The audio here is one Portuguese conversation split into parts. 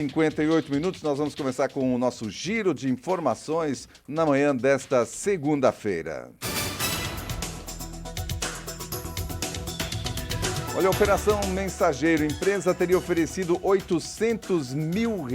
58 minutos, nós vamos começar com o nosso giro de informações na manhã desta segunda-feira. Olha, a Operação Mensageiro. Empresa teria oferecido R$800 mil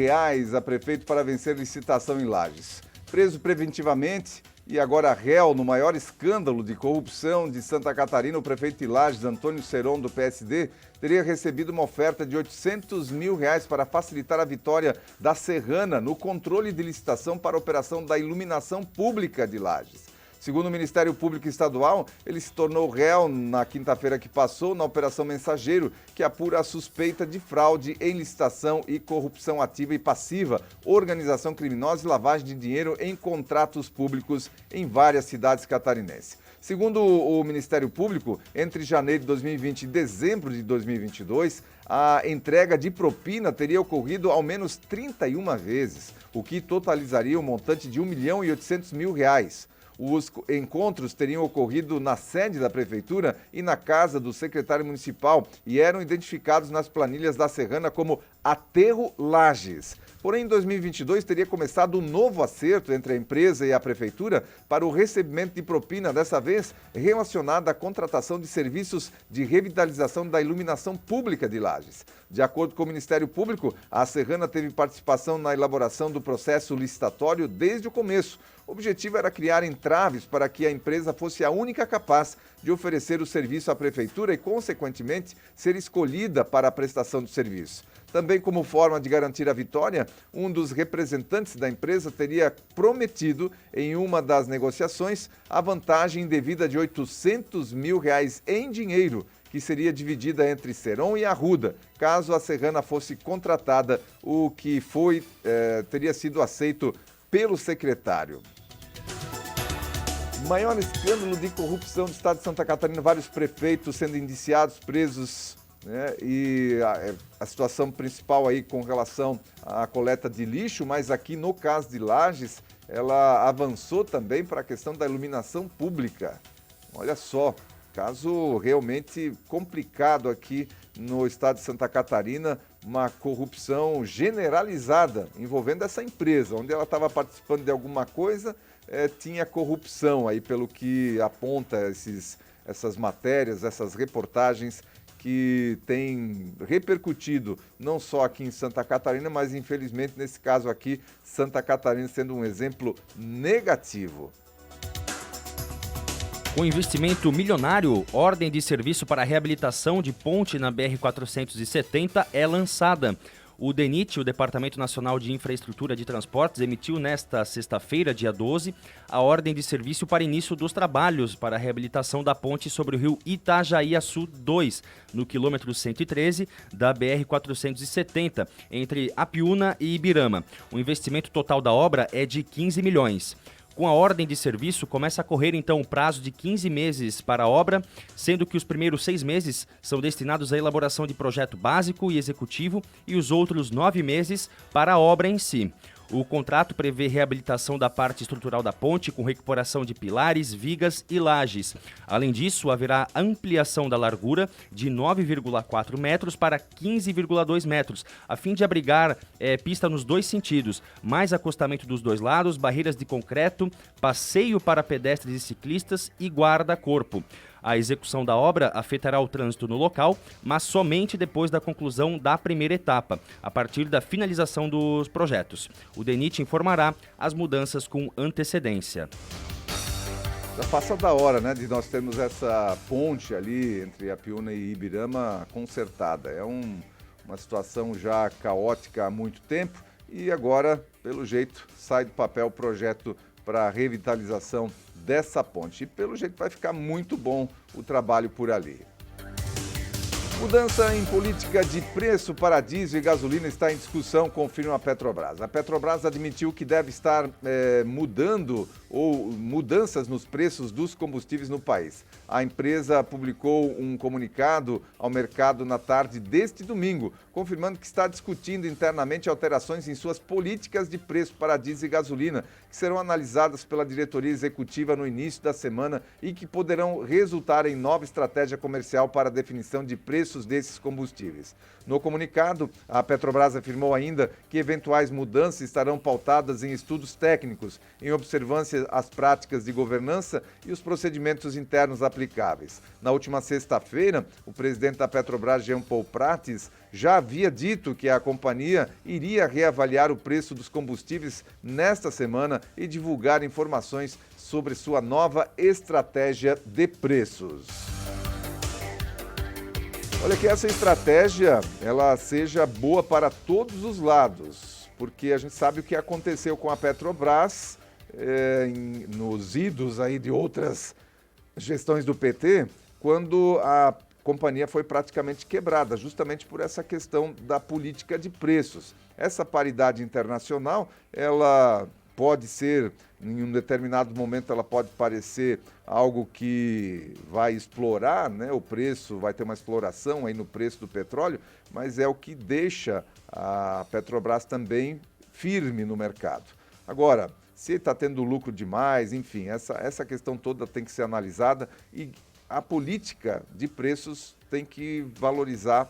a prefeito para vencer licitação em Lages. Preso preventivamente e agora réu no maior escândalo de corrupção de Santa Catarina, o prefeito de Lages, Antônio Seron, do PSD, teria recebido uma oferta de R$800 mil para facilitar a vitória da Serrana no controle de licitação para a operação da iluminação pública de Lages. Segundo o Ministério Público Estadual, ele se tornou réu na quinta-feira que passou na Operação Mensageiro, que apura a suspeita de fraude em licitação e corrupção ativa e passiva, organização criminosa e lavagem de dinheiro em contratos públicos em várias cidades catarinenses. Segundo o Ministério Público, entre janeiro de 2020 e dezembro de 2022, a entrega de propina teria ocorrido ao menos 31 vezes, o que totalizaria um montante de R$1.800.000. Os encontros teriam ocorrido na sede da Prefeitura e na casa do secretário municipal e eram identificados nas planilhas da Serrana como Aterro Lages. Porém, em 2022, teria começado um novo acerto entre a empresa e a Prefeitura para o recebimento de propina, dessa vez relacionada à contratação de serviços de revitalização da iluminação pública de Lages. De acordo com o Ministério Público, a Serrana teve participação na elaboração do processo licitatório desde o começo. O objetivo era criar entraves para que a empresa fosse a única capaz de oferecer o serviço à Prefeitura e, consequentemente, ser escolhida para a prestação do serviço. Também como forma de garantir a vitória, um dos representantes da empresa teria prometido, em uma das negociações, a vantagem indevida de R$800 mil em dinheiro, que seria dividida entre Seron e Arruda, caso a Serrana fosse contratada, o que teria sido aceito pelo secretário. Maior escândalo de corrupção do estado de Santa Catarina, vários prefeitos sendo indiciados, presos, né? E a situação principal aí com relação à coleta de lixo, mas aqui no caso de Lages, ela avançou também para a questão da iluminação pública. Olha só, caso realmente complicado aqui no estado de Santa Catarina, uma corrupção generalizada envolvendo essa empresa, onde ela estava participando de alguma coisa, tinha corrupção aí, pelo que aponta essas matérias, essas reportagens que têm repercutido não só aqui em Santa Catarina, mas infelizmente nesse caso aqui, Santa Catarina sendo um exemplo negativo. Com investimento milionário, ordem de serviço para a reabilitação de ponte na BR-470 é lançada. O DENIT, o Departamento Nacional de Infraestrutura de Transportes, emitiu nesta sexta-feira, dia 12, a ordem de serviço para início dos trabalhos para a reabilitação da ponte sobre o rio Itajaí-Açu 2, no quilômetro 113 da BR-470, entre Apiúna e Ibirama. O investimento total da obra é de 15 milhões. Com a ordem de serviço, começa a correr então o prazo de 15 meses para a obra, sendo que os primeiros 6 meses são destinados à elaboração de projeto básico e executivo e os outros 9 meses para a obra em si. O contrato prevê reabilitação da parte estrutural da ponte com recuperação de pilares, vigas e lajes. Além disso, haverá ampliação da largura de 9,4 metros para 15,2 metros, a fim de abrigar pista nos dois sentidos, mais acostamento dos dois lados, barreiras de concreto, passeio para pedestres e ciclistas e guarda-corpo. A execução da obra afetará o trânsito no local, mas somente depois da conclusão da primeira etapa, a partir da finalização dos projetos. O DENIT informará as mudanças com antecedência. Já passa da hora, né, de nós termos essa ponte ali entre Apiúna e Ibirama consertada. É uma situação já caótica há muito tempo e agora, pelo jeito, sai do papel o projeto para a revitalização dessa ponte. E pelo jeito vai ficar muito bom o trabalho por ali. Mudança em política de preço para diesel e gasolina está em discussão, confirma a Petrobras. A Petrobras admitiu que deve estar mudanças nos preços dos combustíveis no país. A empresa publicou um comunicado ao mercado na tarde deste domingo, confirmando que está discutindo internamente alterações em suas políticas de preço para diesel e gasolina, que serão analisadas pela diretoria executiva no início da semana e que poderão resultar em nova estratégia comercial para a definição de preço preços desses combustíveis. No comunicado, a Petrobras afirmou ainda que eventuais mudanças estarão pautadas em estudos técnicos, em observância às práticas de governança e os procedimentos internos aplicáveis. Na última sexta-feira, o presidente da Petrobras, Jean Paul Prates, já havia dito que a companhia iria reavaliar o preço dos combustíveis nesta semana e divulgar informações sobre sua nova estratégia de preços. Olha, que essa estratégia ela seja boa para todos os lados, porque a gente sabe o que aconteceu com a Petrobras nos idos aí de outras gestões do PT, quando a companhia foi praticamente quebrada, justamente por essa questão da política de preços. Essa paridade internacional, ela pode ser, em um determinado momento, ela pode parecer algo que vai explorar, né? O preço, vai ter uma exploração aí no preço do petróleo, mas é o que deixa a Petrobras também firme no mercado. Agora, se está tendo lucro demais, enfim, essa questão toda tem que ser analisada e a política de preços tem que valorizar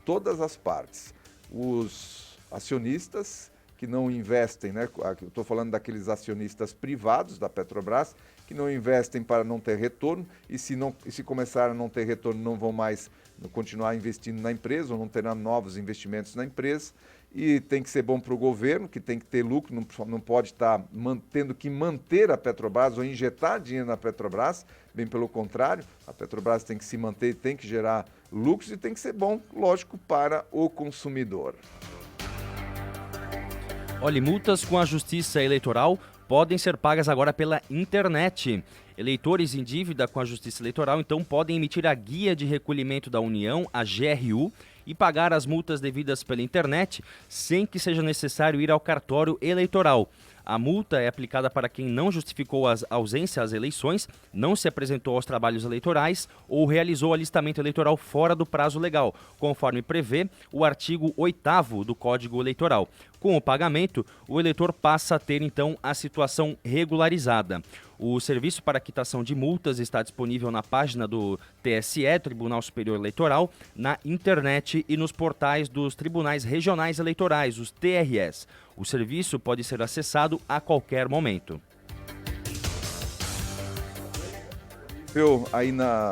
todas as partes. Os acionistas que não investem, né? Eu estou falando daqueles acionistas privados da Petrobras, que não investem para não ter retorno, e se começar a não ter retorno, não vão mais continuar investindo na empresa, ou não terão novos investimentos na empresa. E tem que ser bom para o governo, que tem que ter lucro, não pode estar tendo que manter a Petrobras ou injetar dinheiro na Petrobras, bem pelo contrário, a Petrobras tem que se manter, tem que gerar lucros e tem que ser bom, lógico, para o consumidor. Olha, multas com a Justiça Eleitoral podem ser pagas agora pela internet. Eleitores em dívida com a Justiça Eleitoral, então, podem emitir a Guia de Recolhimento da União, a GRU, e pagar as multas devidas pela internet sem que seja necessário ir ao cartório eleitoral. A multa é aplicada para quem não justificou a ausência às eleições, não se apresentou aos trabalhos eleitorais ou realizou alistamento eleitoral fora do prazo legal, conforme prevê o artigo 8º do Código Eleitoral. Com o pagamento, o eleitor passa a ter, então, a situação regularizada. O serviço para quitação de multas está disponível na página do TSE, Tribunal Superior Eleitoral, na internet e nos portais dos Tribunais Regionais Eleitorais, os TREs. O serviço pode ser acessado a qualquer momento.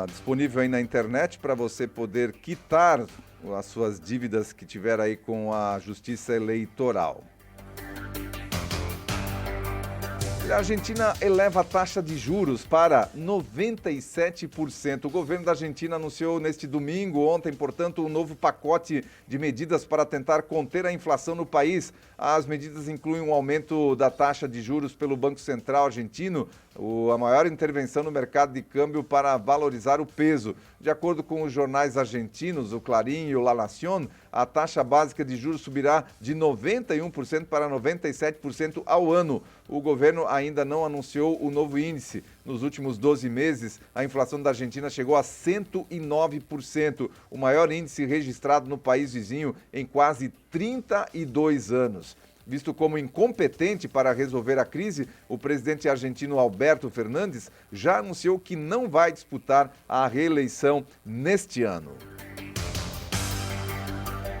Disponível aí na internet para você poder quitar as suas dívidas que tiver aí com a Justiça Eleitoral. A Argentina eleva a taxa de juros para 97%. O governo da Argentina anunciou neste domingo, ontem, portanto, um novo pacote de medidas para tentar conter a inflação no país. As medidas incluem um aumento da taxa de juros pelo Banco Central argentino, a maior intervenção no mercado de câmbio para valorizar o peso. De acordo com os jornais argentinos, o Clarín e o La Nación, a taxa básica de juros subirá de 91% para 97% ao ano. O governo ainda não anunciou o novo índice. Nos últimos 12 meses, a inflação da Argentina chegou a 109%, o maior índice registrado no país vizinho em quase 32 anos. Visto como incompetente para resolver a crise, o presidente argentino Alberto Fernandes já anunciou que não vai disputar a reeleição neste ano.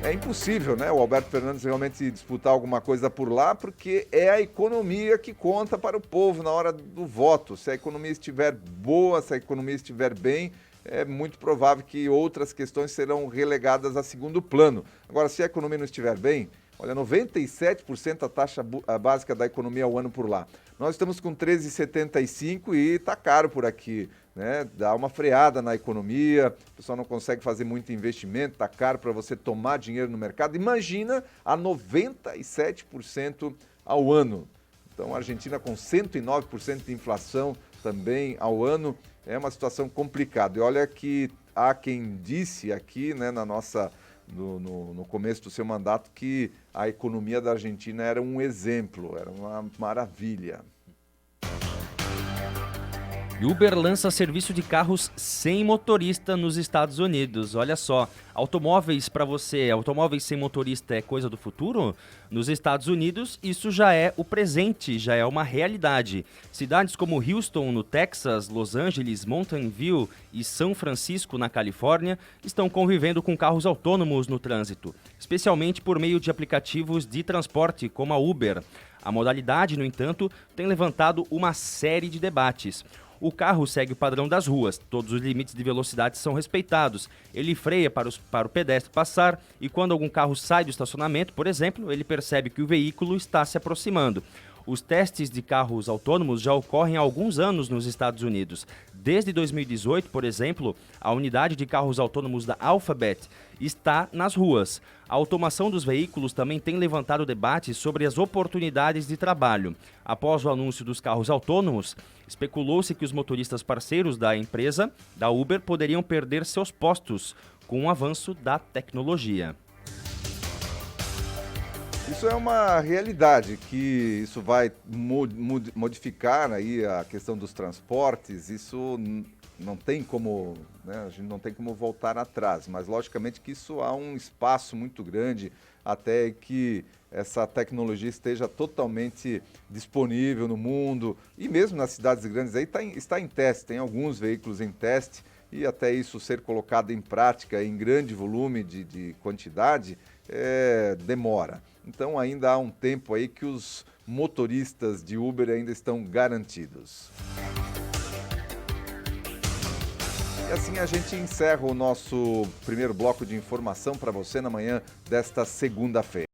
É impossível, né, o Alberto Fernandes realmente disputar alguma coisa por lá, porque é a economia que conta para o povo na hora do voto. Se a economia estiver boa, se a economia estiver bem, é muito provável que outras questões serão relegadas a segundo plano. Agora, se a economia não estiver bem, olha, 97% a taxa básica da economia ao ano por lá. Nós estamos com 13,75 e está caro por aqui, né? Dá uma freada na economia, o pessoal não consegue fazer muito investimento, está caro para você tomar dinheiro no mercado. Imagina a 97% ao ano. Então, a Argentina com 109% de inflação também ao ano, é uma situação complicada. E olha que há quem disse aqui, né, no começo do seu mandato, que a economia da Argentina era um exemplo, era uma maravilha. E Uber lança serviço de carros sem motorista nos Estados Unidos. Olha só, automóveis para você, automóveis sem motorista é coisa do futuro? Nos Estados Unidos, isso já é o presente, já é uma realidade. Cidades como Houston, no Texas, Los Angeles, Mountain View e São Francisco, na Califórnia, estão convivendo com carros autônomos no trânsito, especialmente por meio de aplicativos de transporte como a Uber. A modalidade, no entanto, tem levantado uma série de debates. O carro segue o padrão das ruas, todos os limites de velocidade são respeitados. Ele freia para o pedestre passar e quando algum carro sai do estacionamento, por exemplo, ele percebe que o veículo está se aproximando. Os testes de carros autônomos já ocorrem há alguns anos nos Estados Unidos. Desde 2018, por exemplo, a unidade de carros autônomos da Alphabet está nas ruas. A automação dos veículos também tem levantado debates sobre as oportunidades de trabalho. Após o anúncio dos carros autônomos, especulou-se que os motoristas parceiros da empresa, da Uber, poderiam perder seus postos com o avanço da tecnologia. Isso é uma realidade, que isso vai modificar aí a questão dos transportes, isso não tem como, né, a gente não tem como voltar atrás, mas logicamente que isso há um espaço muito grande até que essa tecnologia esteja totalmente disponível no mundo e mesmo nas cidades grandes aí está em teste, tem alguns veículos em teste e até isso ser colocado em prática em grande volume de quantidade demora. Então ainda há um tempo aí que os motoristas de Uber ainda estão garantidos. E assim a gente encerra o nosso primeiro bloco de informação para você na manhã desta segunda-feira.